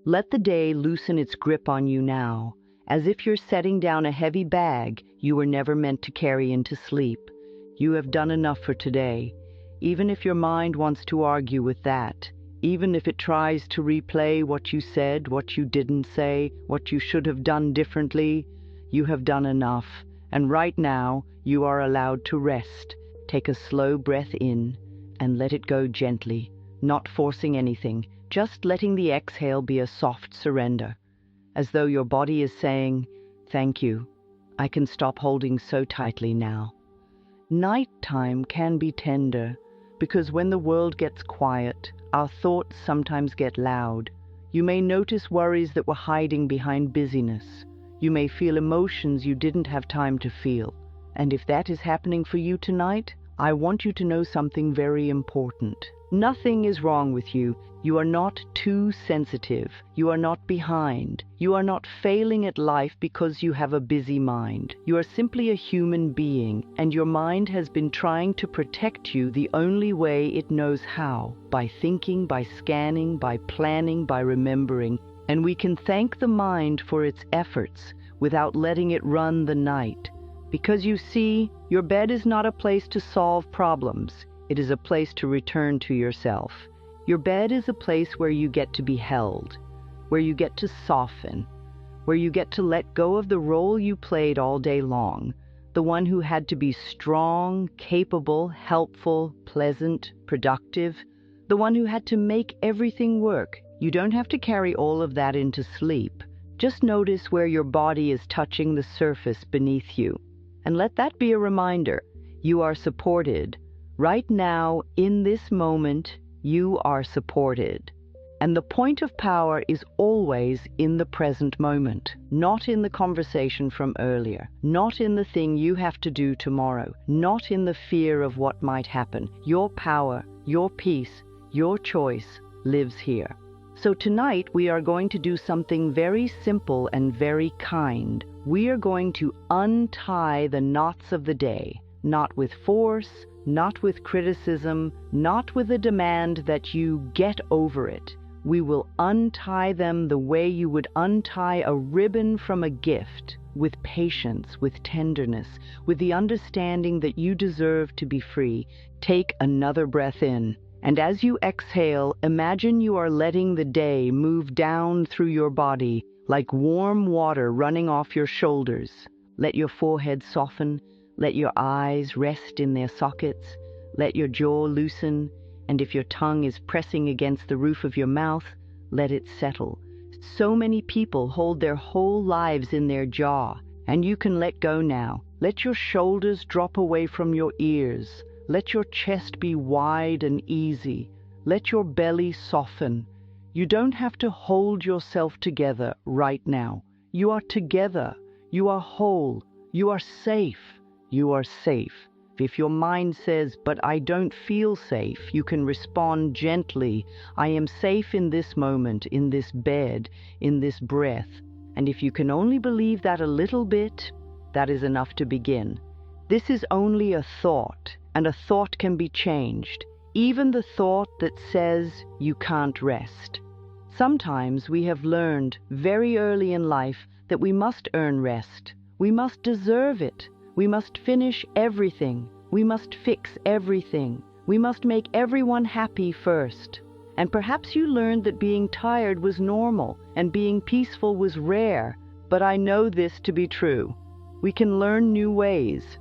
Let the day loosen its grip on you now, as if you're setting down a heavy bag you were never meant to carry into sleep. You have done enough for today, even if your mind wants to argue with that, even if it tries to replay what you said, what you didn't say, what you should have done differently. You have done enough, and right now you are allowed to rest. Take a slow breath in and let it go gently, not forcing anything, just letting the exhale be a soft surrender, as though your body is saying, "Thank you, I can stop holding so tightly now." Nighttime can be tender, because when the world gets quiet, our thoughts sometimes get loud. You may notice worries that were hiding behind busyness. You may feel emotions you didn't have time to feel. And if that is happening for you tonight, I want you to know something very important. Nothing is wrong with you. You are not too sensitive. You are not behind. You are not failing at life because you have a busy mind. You are simply a human being, and your mind has been trying to protect you the only way it knows how, by thinking, by scanning, by planning, by remembering. And we can thank the mind for its efforts without letting it run the night. Because you see, your bed is not a place to solve problems. It is a place to return to yourself. Your bed is a place where you get to be held, where you get to soften, where you get to let go of the role you played all day long, the one who had to be strong, capable, helpful, pleasant, productive, the one who had to make everything work. You don't have to carry all of that into sleep. Just notice where your body is touching the surface beneath you. And let that be a reminder. You are supported. Right now, in this moment, you are supported. And the point of power is always in the present moment, not in the conversation from earlier, not in the thing you have to do tomorrow, not in the fear of what might happen. Your power, your peace, your choice lives here. So tonight we are going to do something very simple and very kind. We are going to untie the knots of the day, not with force, not with criticism, not with a demand that you get over it. We will untie them the way you would untie a ribbon from a gift, with patience, with tenderness, with the understanding that you deserve to be free. Take another breath in. And as you exhale, imagine you are letting the day move down through your body like warm water running off your shoulders. Let your forehead soften, let your eyes rest in their sockets, let your jaw loosen, and if your tongue is pressing against the roof of your mouth, let it settle. So many people hold their whole lives in their jaw, and you can let go now. Let your shoulders drop away from your ears. Let your chest be wide and easy. Let your belly soften. You don't have to hold yourself together right now. You are together. You are whole. You are safe. You are safe. If your mind says, "But I don't feel safe," you can respond gently, "I am safe in this moment, in this bed, in this breath." And if you can only believe that a little bit, that is enough to begin. This is only a thought. And a thought can be changed, even the thought that says you can't rest. Sometimes we have learned very early in life that we must earn rest. We must deserve it. We must finish everything. We must fix everything. We must make everyone happy first. And perhaps you learned that being tired was normal and being peaceful was rare, but I know this to be true. We can learn new ways.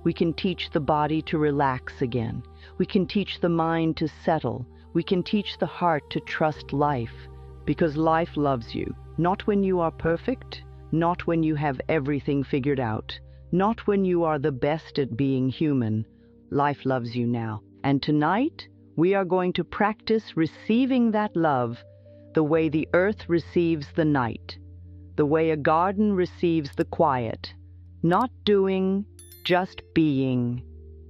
We can teach the body to relax again. We can teach the mind to settle. We can teach the heart to trust life, because life loves you, not when you are perfect, not when you have everything figured out, not when you are the best at being human. Life loves you now. And tonight, we are going to practice receiving that love the way the earth receives the night, the way a garden receives the quiet, not doing, just being.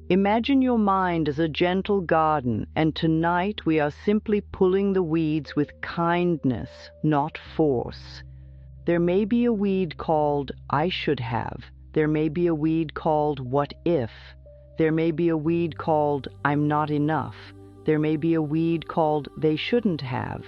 Imagine your mind as a gentle garden, and tonight we are simply pulling the weeds with kindness, not force. There may be a weed called "I should have." There may be a weed called "What if?" There may be a weed called "I'm not enough." There may be a weed called "They shouldn't have."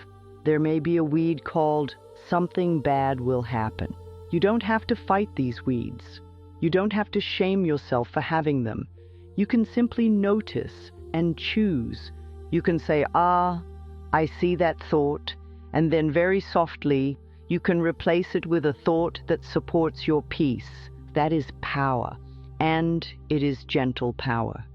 there may be a weed called something bad will happen. You don't have to fight these weeds. You don't have to shame yourself for having them. You can simply notice and choose. You can say, I see that thought, and then very softly, you can replace it with a thought that supports your peace. That is power, and it is gentle power.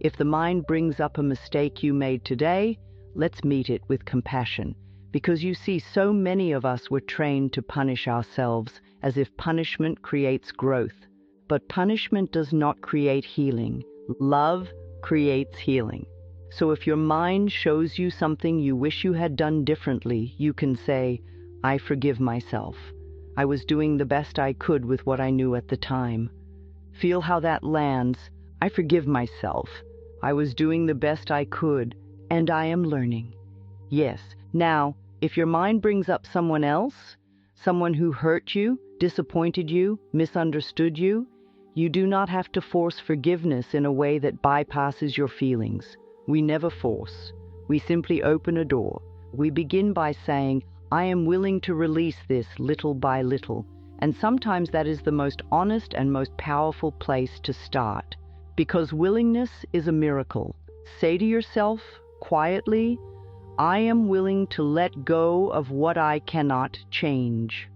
If the mind brings up a mistake you made today, let's meet it with compassion. Because you see, so many of us were trained to punish ourselves as if punishment creates growth. But punishment does not create healing. Love creates healing. So if your mind shows you something you wish you had done differently, you can say, I forgive myself. I was doing the best I could with what I knew at the time. Feel how that lands. I forgive myself. I was doing the best I could, and I am learning. Yes, now, if your mind brings up someone else, someone who hurt you, disappointed you, misunderstood you, you do not have to force forgiveness in a way that bypasses your feelings. We never force. We simply open a door. We begin by saying, I am willing to release this little by little. And sometimes that is the most honest and most powerful place to start. Because willingness is a miracle. Say to yourself, quietly, I am willing to let go of what I cannot change.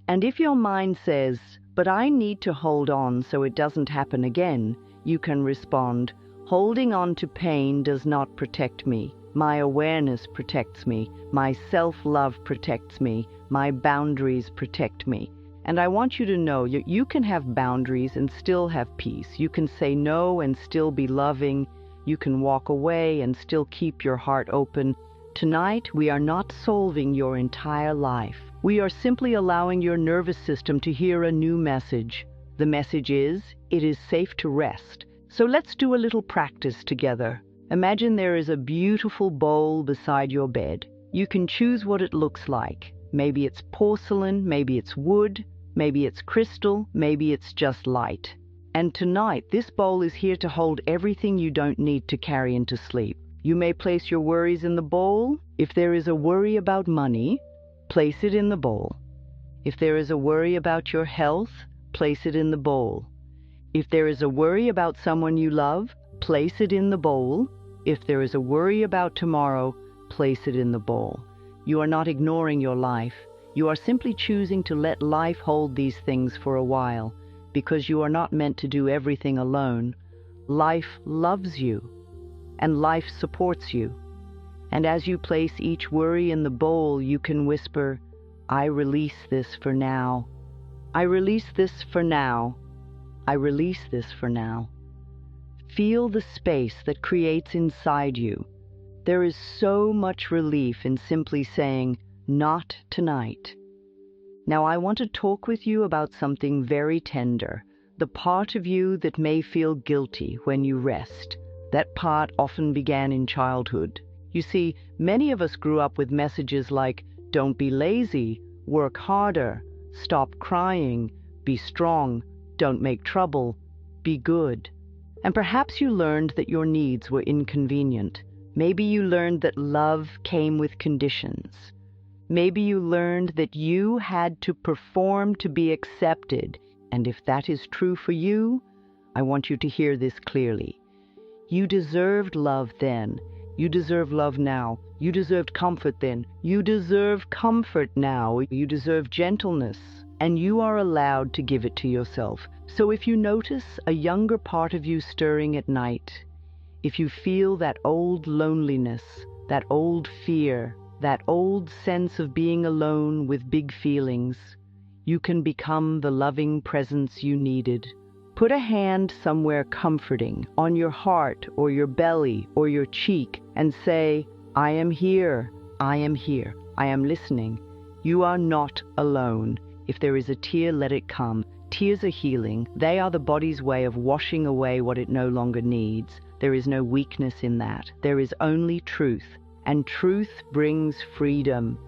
And if your mind says, but I need to hold on so it doesn't happen again, you can respond, holding on to pain does not protect me. My awareness protects me. My self-love protects me. My boundaries protect me. And I want you to know you can have boundaries and still have peace. You can say no and still be loving. You can walk away and still keep your heart open. Tonight, we are not solving your entire life. We are simply allowing your nervous system to hear a new message. The message is, it is safe to rest. So let's do a little practice together. Imagine there is a beautiful bowl beside your bed. You can choose what it looks like. Maybe it's porcelain, maybe it's wood, maybe it's crystal, maybe it's just light. And tonight, this bowl is here to hold everything you don't need to carry into sleep. You may place your worries in the bowl. If there is a worry about money, place it in the bowl. If there is a worry about your health, place it in the bowl. If there is a worry about someone you love, place it in the bowl. If there is a worry about tomorrow, place it in the bowl. You are not ignoring your life. You are simply choosing to let life hold these things for a while, because you are not meant to do everything alone. Life loves you, and life supports you. And as you place each worry in the bowl, you can whisper, I release this for now. I release this for now. I release this for now. Feel the space that creates inside you. There is so much relief in simply saying, not tonight. Now I want to talk with you about something very tender, the part of you that may feel guilty when you rest. That part often began in childhood. You see, many of us grew up with messages like, don't be lazy, work harder, stop crying, be strong, don't make trouble, be good. And perhaps you learned that your needs were inconvenient. Maybe you learned that love came with conditions. Maybe you learned that you had to perform to be accepted. And if that is true for you, I want you to hear this clearly. You deserved love then. You deserve love now. You deserved comfort then. You deserve comfort now. You deserve gentleness. And you are allowed to give it to yourself. So if you notice a younger part of you stirring at night, if you feel that old loneliness, that old fear, that old sense of being alone with big feelings, you can become the loving presence you needed. Put a hand somewhere comforting, on your heart or your belly or your cheek, and say, I am here, I am here, I am listening. You are not alone. If there is a tear, let it come. Tears are healing. They are the body's way of washing away what it no longer needs. There is no weakness in that. There is only truth, and truth brings freedom.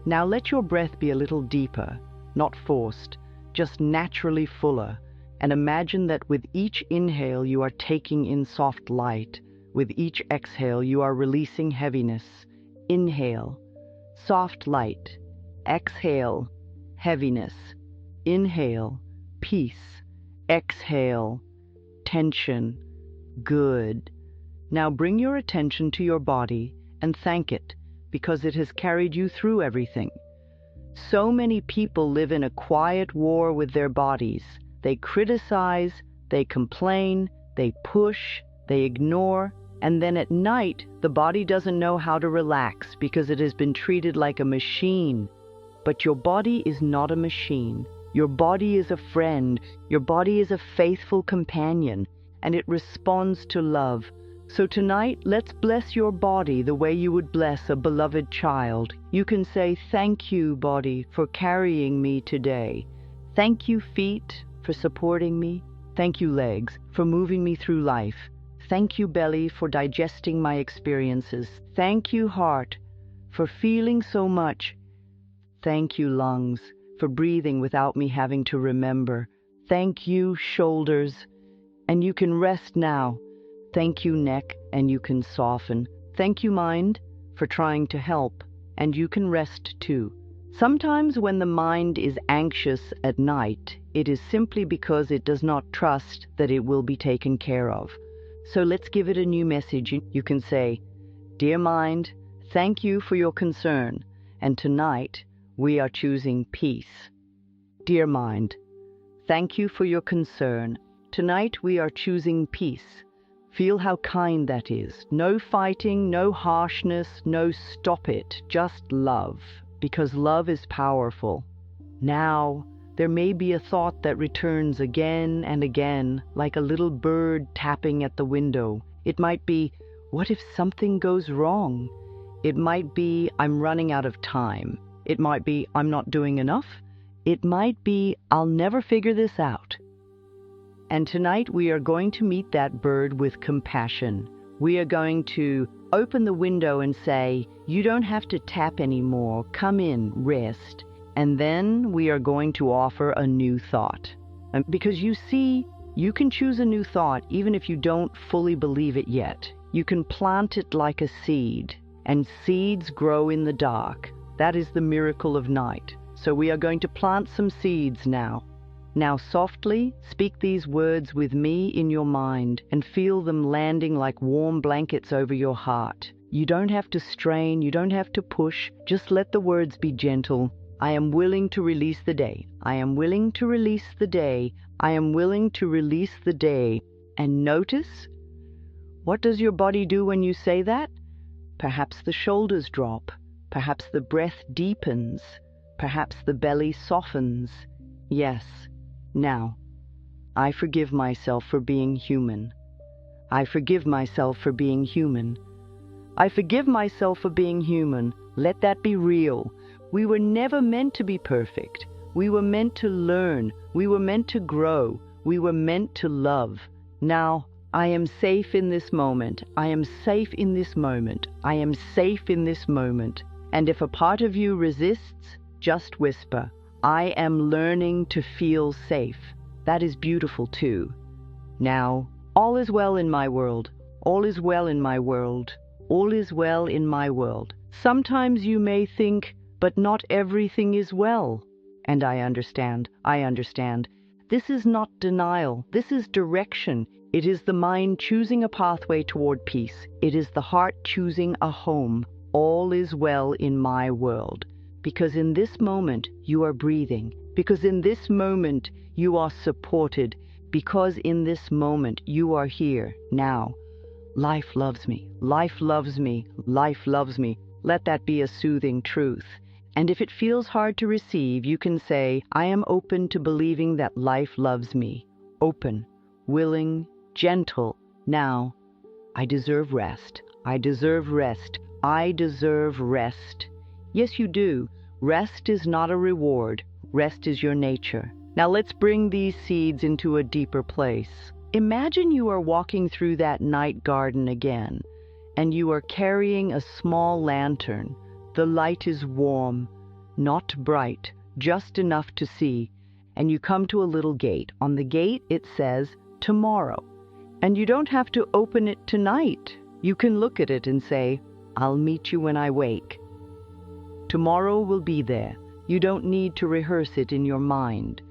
Now let your breath be a little deeper, not forced, just naturally fuller. And imagine that with each inhale you are taking in soft light. With each exhale you are releasing heaviness. Inhale. soft light. Exhale, heaviness. Inhale, peace. Exhale, tension. Good. Now bring your attention to your body and thank it because it has carried you through everything. So many people live in a quiet war with their bodies. They criticize, they complain, they push, they ignore, and then at night the body doesn't know how to relax because it has been treated like a machine. But your body is not a machine. Your body is a friend. Your body is a faithful companion, and it responds to love. So tonight, let's bless your body the way you would bless a beloved child. You can say, "Thank you, body, for carrying me today. Thank you, feet, for supporting me. Thank you, legs, for moving me through life. Thank you, belly, for digesting my experiences. Thank you, heart, for feeling so much. Thank you, lungs, for breathing without me having to remember. Thank you, shoulders, and you can rest now. Thank you, neck, and you can soften. Thank you, mind, for trying to help, and you can rest too." Sometimes when the mind is anxious at night, it is simply because it does not trust that it will be taken care of. So let's give it a new message. You can say, "Dear mind, thank you for your concern, and tonight we are choosing peace." Dear mind, thank you for your concern. Tonight we are choosing peace. Feel how kind that is. No fighting, no harshness, no stop it, just love, because love is powerful. Now, there may be a thought that returns again and again, like a little bird tapping at the window. It might be, "What if something goes wrong?" It might be, "I'm running out of time." It might be, "I'm not doing enough." It might be, "I'll never figure this out." And tonight we are going to meet that bird with compassion. We are going to open the window and say, "You don't have to tap anymore. Come in, rest." And then we are going to offer a new thought. Because you see, you can choose a new thought even if you don't fully believe it yet. You can plant it like a seed, and seeds grow in the dark. That is the miracle of night. So we are going to plant some seeds now. Now softly speak these words with me in your mind and feel them landing like warm blankets over your heart. You don't have to strain, you don't have to push, just let the words be gentle. I am willing to release the day. I am willing to release the day. I am willing to release the day. And notice, what does your body do when you say that? Perhaps the shoulders drop. Perhaps the breath deepens. Perhaps the belly softens. Yes. Now, I forgive myself for being human. I forgive myself for being human. I forgive myself for being human. Let that be real. We were never meant to be perfect. We were meant to learn. We were meant to grow. We were meant to love. Now, I am safe in this moment. I am safe in this moment. I am safe in this moment. And if a part of you resists, just whisper, "I am learning to feel safe." That is beautiful too. Now, all is well in my world. All is well in my world. All is well in my world. Sometimes you may think, but not everything is well. And I understand. I understand. This is not denial. This is direction. It is the mind choosing a pathway toward peace. It is the heart choosing a home. All is well in my world. Because in this moment you are breathing. Because in this moment you are supported. Because in this moment you are here, now. Life loves me. Life loves me. Life loves me. Let that be a soothing truth. And if it feels hard to receive, you can say, "I am open to believing that life loves me." Open, willing, gentle. Now, I deserve rest. I deserve rest. I deserve rest. Yes, you do. Rest is not a reward. Rest is your nature. Now let's bring these seeds into a deeper place. Imagine you are walking through that night garden again, and you are carrying a small lantern. The light is warm, not bright, just enough to see, and you come to a little gate. On the gate it says, "Tomorrow." And you don't have to open it tonight. You can look at it and say, "I'll meet you when I wake." Tomorrow will be there. You don't need to rehearse it in your mind.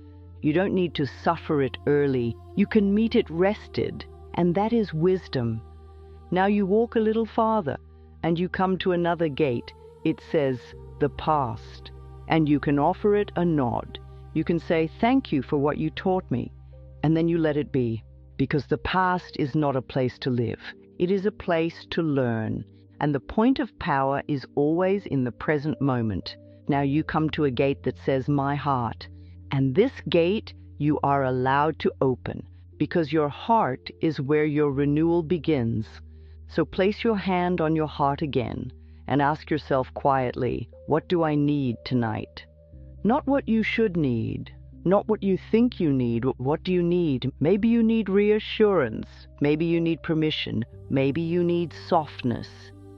You don't need to suffer it early. You can meet it rested, and that is wisdom. Now you walk a little farther, and you come to another gate. It says, the past, and you can offer it a nod. You can say, thank you for what you taught me, and then you let it be, because the past is not a place to live. It is a place to learn, and the point of power is always in the present moment. Now you come to a gate that says, my heart, and this gate you are allowed to open, because your heart is where your renewal begins. So place your hand on your heart again and ask yourself quietly, what do I need tonight? Not what you should need, not what you think you need. What do you need? Maybe you need reassurance. Maybe you need permission. Maybe you need softness.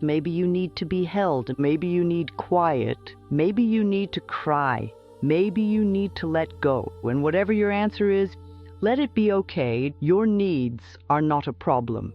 Maybe you need to be held. Maybe you need quiet. Maybe you need to cry. Maybe you need to let go. And whatever your answer is, let it be okay. Your needs are not a problem.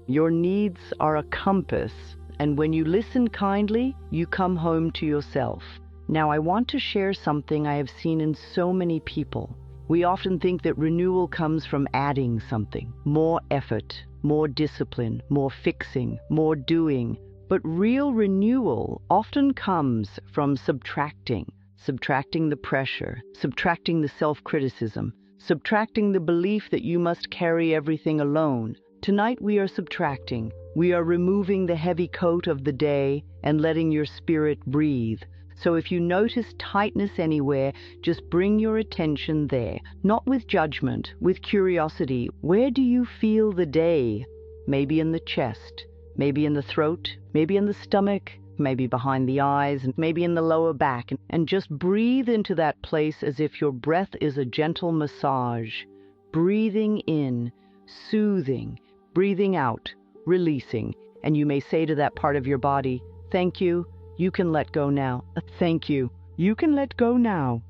Your needs are a compass, and when you listen kindly, you come home to yourself. Now I want to share something I have seen in so many people. We often think that renewal comes from adding something, more effort, more discipline, more fixing, more doing. But real renewal often comes from subtracting the pressure, subtracting the self-criticism, subtracting the belief that you must carry everything alone. Tonight we are subtracting. We are removing the heavy coat of the day and letting your spirit breathe. So if you notice tightness anywhere, just bring your attention there, not with judgment, with curiosity. Where do you feel the day? Maybe in the chest, maybe in the throat, maybe in the stomach, maybe behind the eyes, and maybe in the lower back. And just breathe into that place as if your breath is a gentle massage. Breathing in, soothing, breathing out, releasing. And you may say to that part of your body, thank you. You can let go now. Thank you. You can let go now.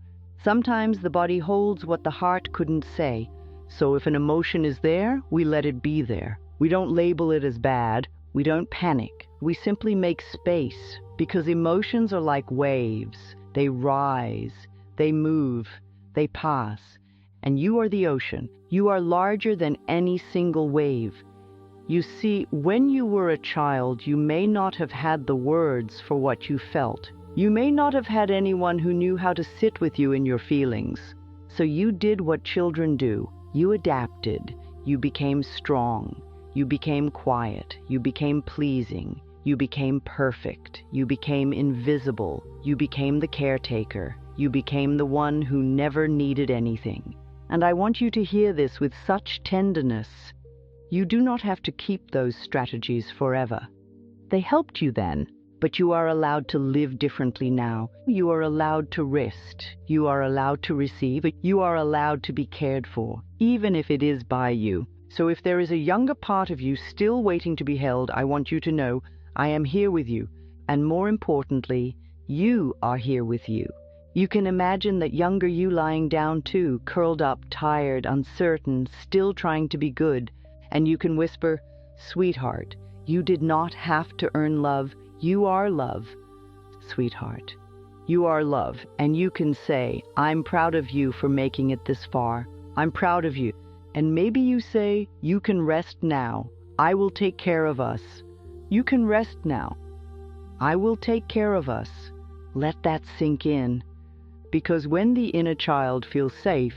Sometimes the body holds what the heart couldn't say. So if an emotion is there, we let it be there. We don't label it as bad. We don't panic. We simply make space, because emotions are like waves. They rise, they move, they pass. And you are the ocean. You are larger than any single wave. You see, when you were a child, you may not have had the words for what you felt. You may not have had anyone who knew how to sit with you in your feelings. So you did what children do. You adapted. You became strong. You became quiet. You became pleasing. You became perfect. You became invisible. You became the caretaker. You became the one who never needed anything. And I want you to hear this with such tenderness. You do not have to keep those strategies forever. They helped you then, but you are allowed to live differently now. You are allowed to rest. You are allowed to receive. You are allowed to be cared for, even if it is by you. So if there is a younger part of you still waiting to be held, I want you to know I am here with you. And more importantly, you are here with you. You can imagine that younger you lying down too, curled up, tired, uncertain, still trying to be good. And you can whisper, sweetheart, you did not have to earn love. You are love. Sweetheart, you are love. And you can say, I'm proud of you for making it this far. I'm proud of you. And maybe you say, you can rest now. I will take care of us. You can rest now. I will take care of us. Let that sink in. Because when the inner child feels safe,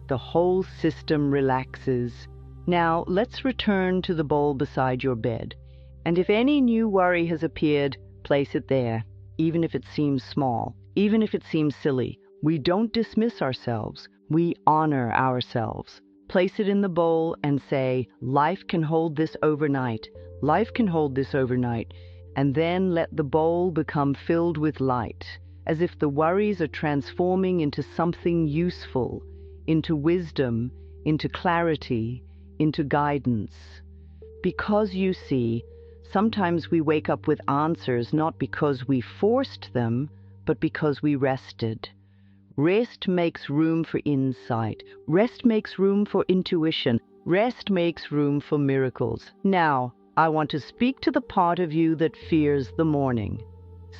the whole system relaxes. Now, let's return to the bowl beside your bed. And if any new worry has appeared, place it there, even if it seems small, even if it seems silly. We don't dismiss ourselves. We honor ourselves. Place it in the bowl and say, life can hold this overnight. Life can hold this overnight. And then let the bowl become filled with light, as if the worries are transforming into something useful, into wisdom, into clarity, into guidance. Because you see, sometimes we wake up with answers not because we forced them, but because we rested. Rest makes room for insight. Rest makes room for intuition. Rest makes room for miracles. Now, I want to speak to the part of you that fears the morning.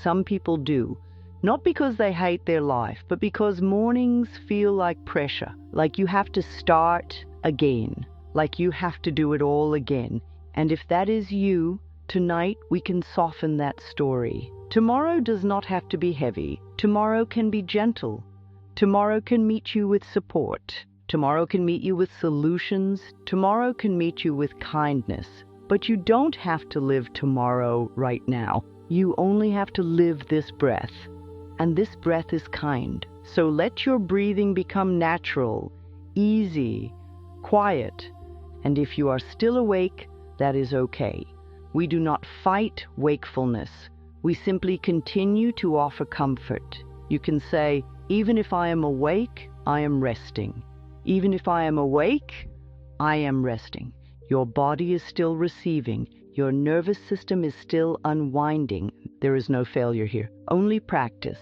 Some people do. Not because they hate their life, but because mornings feel like pressure, like you have to start again, like you have to do it all again. And if that is you, tonight we can soften that story. Tomorrow does not have to be heavy. Tomorrow can be gentle. Tomorrow can meet you with support. Tomorrow can meet you with solutions. Tomorrow can meet you with kindness. But you don't have to live tomorrow right now. You only have to live this breath. And this breath is kind. So let your breathing become natural, easy, quiet. And if you are still awake, that is okay. We do not fight wakefulness. We simply continue to offer comfort. You can say, even if I am awake, I am resting. Even if I am awake, I am resting. Your body is still receiving. Your nervous system is still unwinding. There is no failure here, only practice.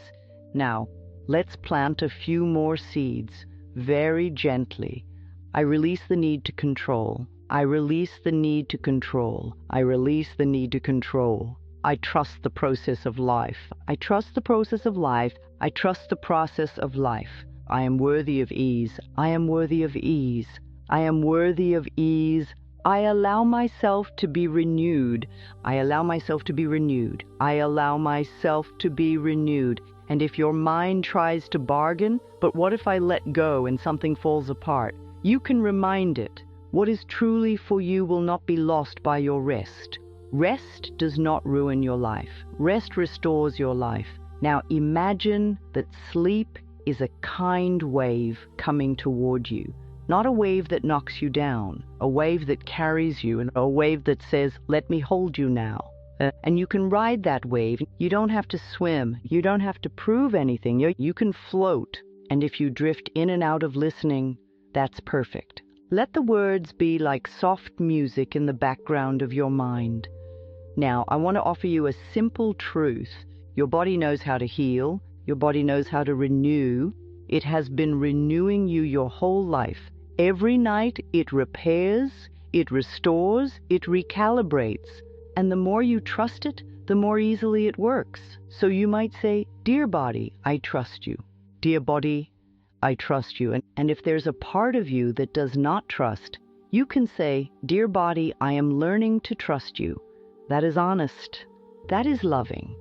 Now, let's plant a few more seeds, very gently. I release the need to control. I release the need to control. I release the need to control. I trust the process of life. I trust the process of life. I trust the process of life. I am worthy of ease. I am worthy of ease. I am worthy of ease. I allow myself to be renewed. I allow myself to be renewed. I allow myself to be renewed. And if your mind tries to bargain, but what if I let go and something falls apart? You can remind it. What is truly for you will not be lost by your rest. Rest does not ruin your life. Rest restores your life. Now imagine that sleep is a kind wave coming toward you. Not a wave that knocks you down, a wave that carries you, and a wave that says, let me hold you now. And you can ride that wave. You don't have to swim. You don't have to prove anything. You can float. And if you drift in and out of listening, that's perfect. Let the words be like soft music in the background of your mind. Now, I want to offer you a simple truth. Your body knows how to heal. Your body knows how to renew. It has been renewing you your whole life. Every night it repairs, it restores, it recalibrates. And the more you trust it, the more easily it works. So you might say, dear body, I trust you. Dear body, I trust you. And if there's a part of you that does not trust, you can say, dear body, I am learning to trust you. That is honest. That is loving.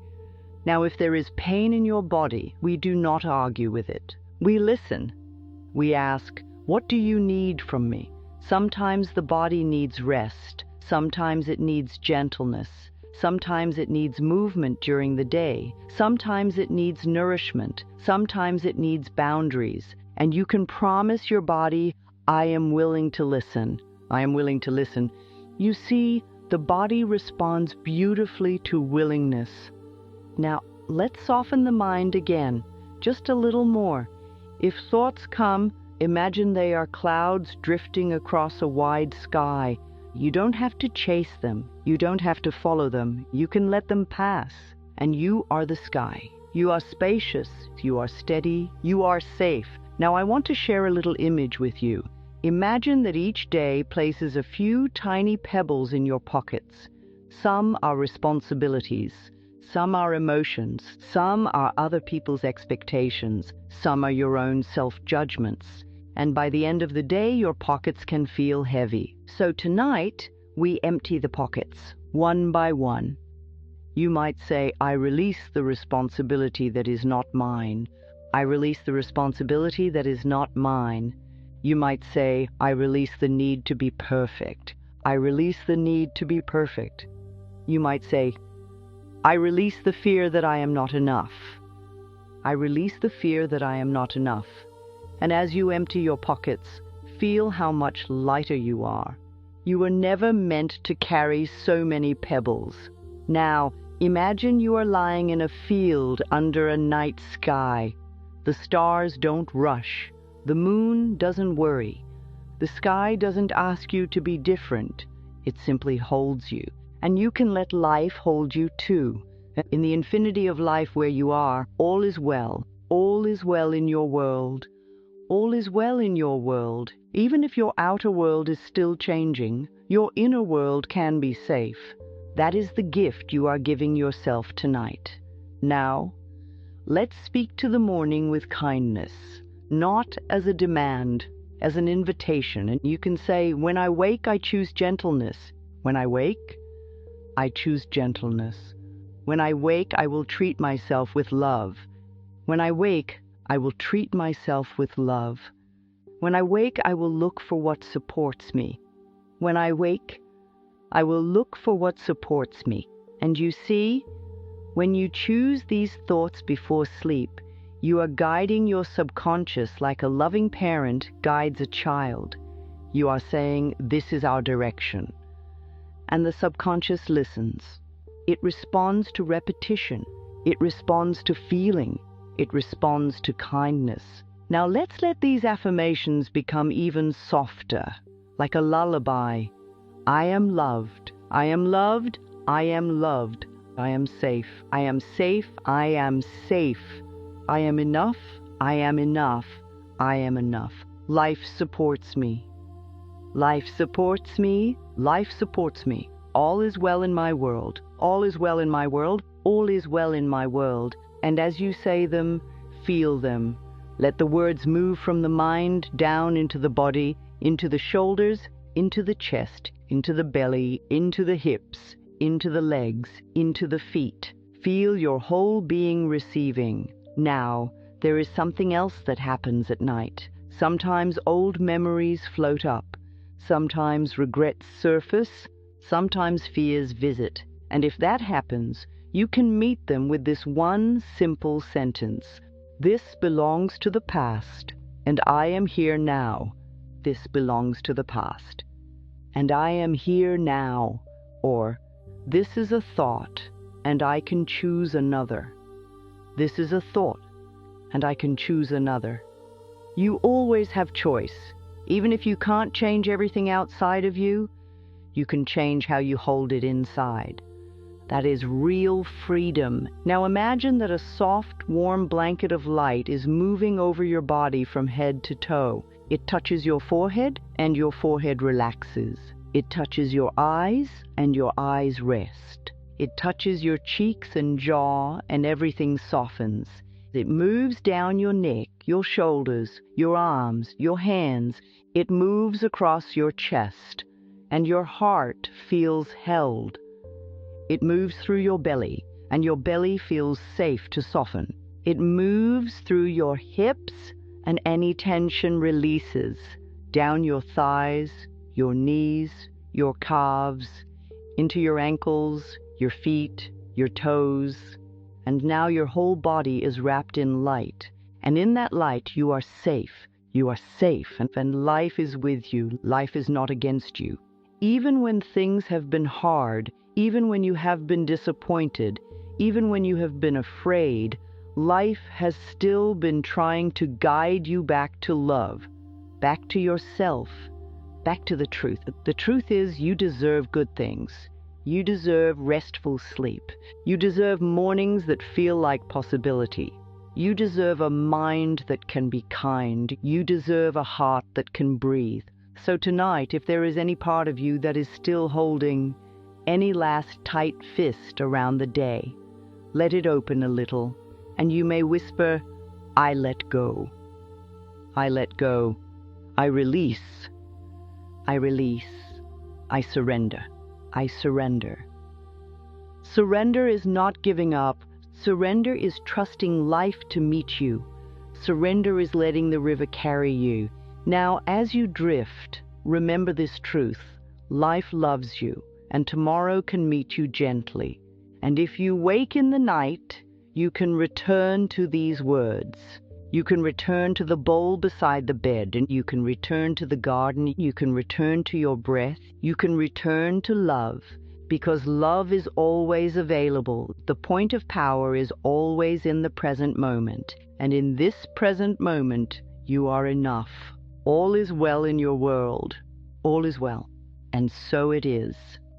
Now, if there is pain in your body, we do not argue with it. We listen. We ask, what do you need from me? Sometimes the body needs rest. Sometimes it needs gentleness. Sometimes it needs movement during the day. Sometimes it needs nourishment. Sometimes it needs boundaries. And you can promise your body, I am willing to listen. I am willing to listen. You see, the body responds beautifully to willingness. Now, let's soften the mind again, just a little more. If thoughts come, imagine they are clouds drifting across a wide sky. You don't have to chase them. You don't have to follow them. You can let them pass. And you are the sky. You are spacious. You are steady. You are safe. Now I want to share a little image with you. Imagine that each day places a few tiny pebbles in your pockets. Some are responsibilities. Some are emotions. Some are other people's expectations. Some are your own self-judgments. And by the end of the day, your pockets can feel heavy. So tonight, we empty the pockets, one by one. You might say, I release the responsibility that is not mine. I release the responsibility that is not mine. You might say, I release the need to be perfect. I release the need to be perfect. You might say, I release the fear that I am not enough. I release the fear that I am not enough. And as you empty your pockets, feel how much lighter you are. You were never meant to carry so many pebbles. Now, imagine you are lying in a field under a night sky. The stars don't rush. The moon doesn't worry. The sky doesn't ask you to be different. It simply holds you. And you can let life hold you too. In the infinity of life where you are, all is well. All is well in your world. All is well in your world. Even if your outer world is still changing, your inner world can be safe. That is the gift you are giving yourself tonight. Now, Let's speak to the morning with kindness, not as a demand, as an invitation. And you can say, when I wake, I choose gentleness. When I wake, I choose gentleness. When I wake, I will treat myself with love. When I wake, I will treat myself with love. When I wake, I will look for what supports me. When I wake, I will look for what supports me. And you see, when you choose these thoughts before sleep, you are guiding your subconscious like a loving parent guides a child. You are saying, this is our direction. And the subconscious listens. It responds to repetition. It responds to feeling. It responds to kindness. Now let's let these affirmations become even softer, like a lullaby. I am loved. I am loved. I am loved. I am safe. I am safe. I am safe. I am enough. I am enough. I am enough. Life supports me. Life supports me. Life supports me. All is well in my world. All is well in my world. All is well in my world. And as you say them, feel them. Let the words move from the mind down into the body, into the shoulders, into the chest, into the belly, into the hips, into the legs, into the feet. Feel your whole being receiving. Now, there is something else that happens at night. Sometimes old memories float up. Sometimes regrets surface. Sometimes fears visit. And if that happens, you can meet them with this one simple sentence. This belongs to the past, and I am here now. This belongs to the past, and I am here now. Or, this is a thought, and I can choose another. This is a thought, and I can choose another. You always have choice. Even if you can't change everything outside of you, you can change how you hold it inside. That is real freedom. Now imagine that a soft, warm blanket of light is moving over your body from head to toe. It touches your forehead, and your forehead relaxes. It touches your eyes, and your eyes rest. It touches your cheeks and jaw, and everything softens. It moves down your neck, your shoulders, your arms, your hands. It moves across your chest, and your heart feels held. It moves through your belly, and your belly feels safe to soften. It moves through your hips, and any tension releases down your thighs, your knees, your calves, into your ankles, your feet, your toes. And now your whole body is wrapped in light. And in that light you are safe. You are safe, and life is with you. Life is not against you. Even when things have been hard, even when you have been disappointed, even when you have been afraid, life has still been trying to guide you back to love, back to yourself, back to the truth. The truth is, you deserve good things. You deserve restful sleep. You deserve mornings that feel like possibility. You deserve a mind that can be kind. You deserve a heart that can breathe. So tonight, if there is any part of you that is still holding any last tight fist around the day, let it open a little, and you may whisper, I let go. I let go. I release. I release. I surrender. I surrender. Surrender is not giving up. Surrender is trusting life to meet you. Surrender is letting the river carry you. Now, as you drift, remember this truth. Life loves you, and tomorrow can meet you gently. And if you wake in the night, you can return to these words. You can return to the bowl beside the bed, and you can return to the garden. You can return to your breath. You can return to love, because love is always available. The point of power is always in the present moment. And in this present moment, you are enough. All is well in your world. All is well. And so it is.